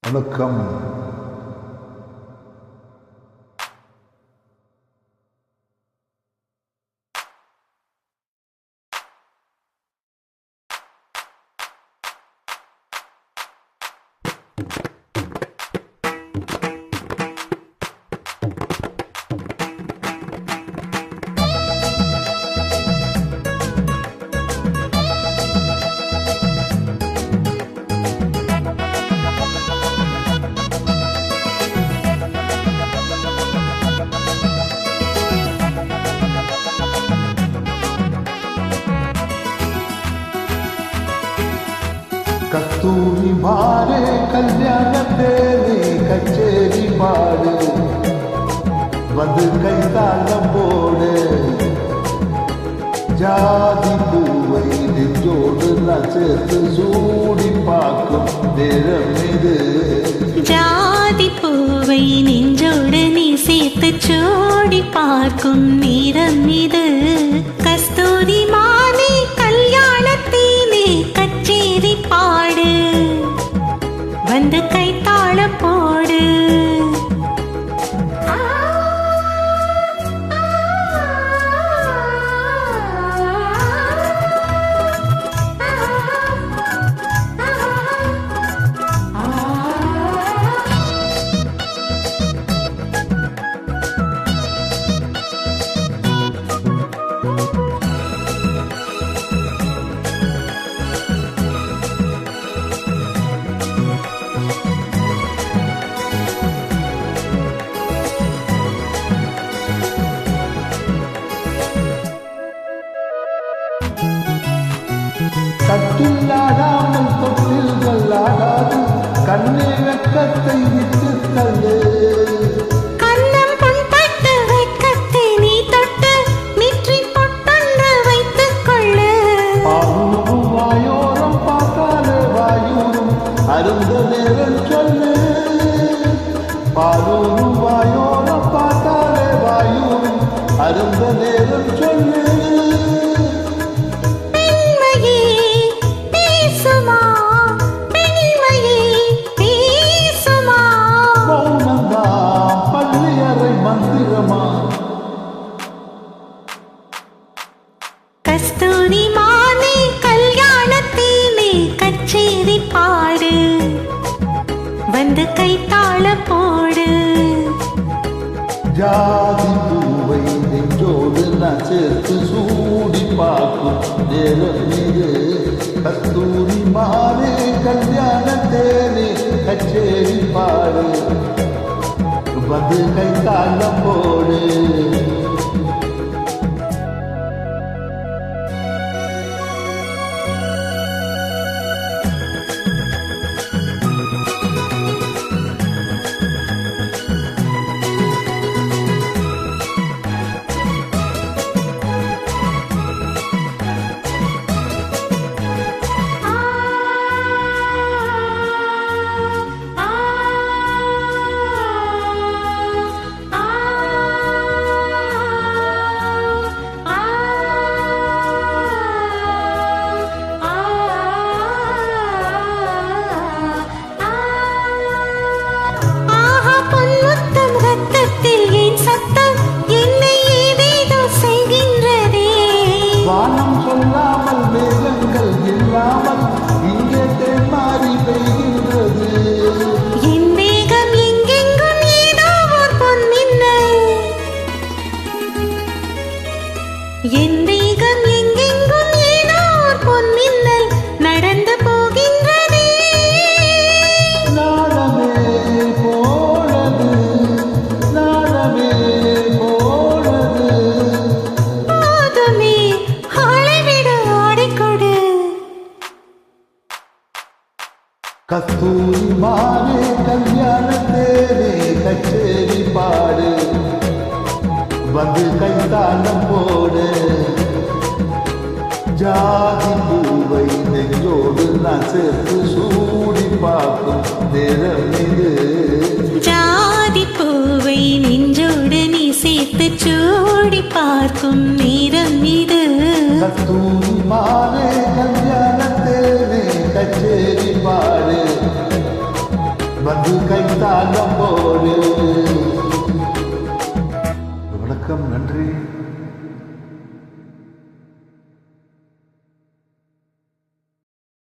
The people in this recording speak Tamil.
வணக்கம். கஸ்தூரி மாறே கல்யாணத்தேனே கச்சேரி பாடு வந்து கைத்தாளம் போடு ஜாதி பூவை நெஞ்சோடு நான் சேர்த்து சூடி பார்க்கும் நேரம் இது. ஜாதி பூவை நெஞ்சோடு நீ சேர்த்து சூடி பார்க்கும் நேரம் இது. கஸ்தூரி மாறே கல்யாணத்தேனே கச்சேரி பாடு வந்து கைத்தாளம் போடு. கட்டில்லாடாமல் தொட்டில்கள் ஆடாது கண்ணே வெக்கத்தை விட்டு தள்ளு. கண்ணம் புண்பட்டு வெட்கத்தை நீ தொட்டு நெற்றி பொட்டொன்று வைத்துக் கொள்ளு. பாலூரும் வாயோரம் பார்த்தாலே வாயூரும் அருந்த நேரம் சொல்லு. பாலூரும் வாயோரம் பார்த்தாலே வாயூரும் அருந்த நேரம் சொல்லு. கஸ்தூரி மாறே கல்யாணத்தேனே கச்சேரி பாடு வந்து கைத்தாளம் போடு. ஜாதி பூவை நெஞ்சோடு நான் சேர்த்து சூடி பார்க்கும் நேரம் இது. கஸ்தூரி மாறே கல்யாணத்தேனே கச்சேரி பாடு வந்து கைத்தாளம் போடு. வானம் சொல்லாமல் மேகங்கள் இல்லாமல் இங்கே தேமாறி பெய்கின்றது. என் மேகம் எங்கெங்கும் ஏதோ ஒரு பொன்மின்னல். என் மேகம் எங்கெங்கும் ஏதோ ஒரு பொன்மின்னல் நடந்து போகின்றதே. நாடமே போனது நாடமே போனது. போதுமே ஆளைவிடு ஆடிக்கொடு. கஸ்தூரி மாறே கல்யாணத்தேனே கச்சேரி பாடு வந்து கைத்தாளம் போடு. ஜாதி பூவை நெஞ்சோடு நான் சேர்த்து சூடி பார்க்கும் நேரம் இது. ஜாதி பூவை நெஞ்சோடு நீ சேர்த்து சூடி பார்க்கும் நேரம் இது. கஸ்தூரி மாறே கல்யாணத்தேனே கச்சேரி பாடு வந்து கைத்தாளம் போடு. வணக்கம், நன்றி.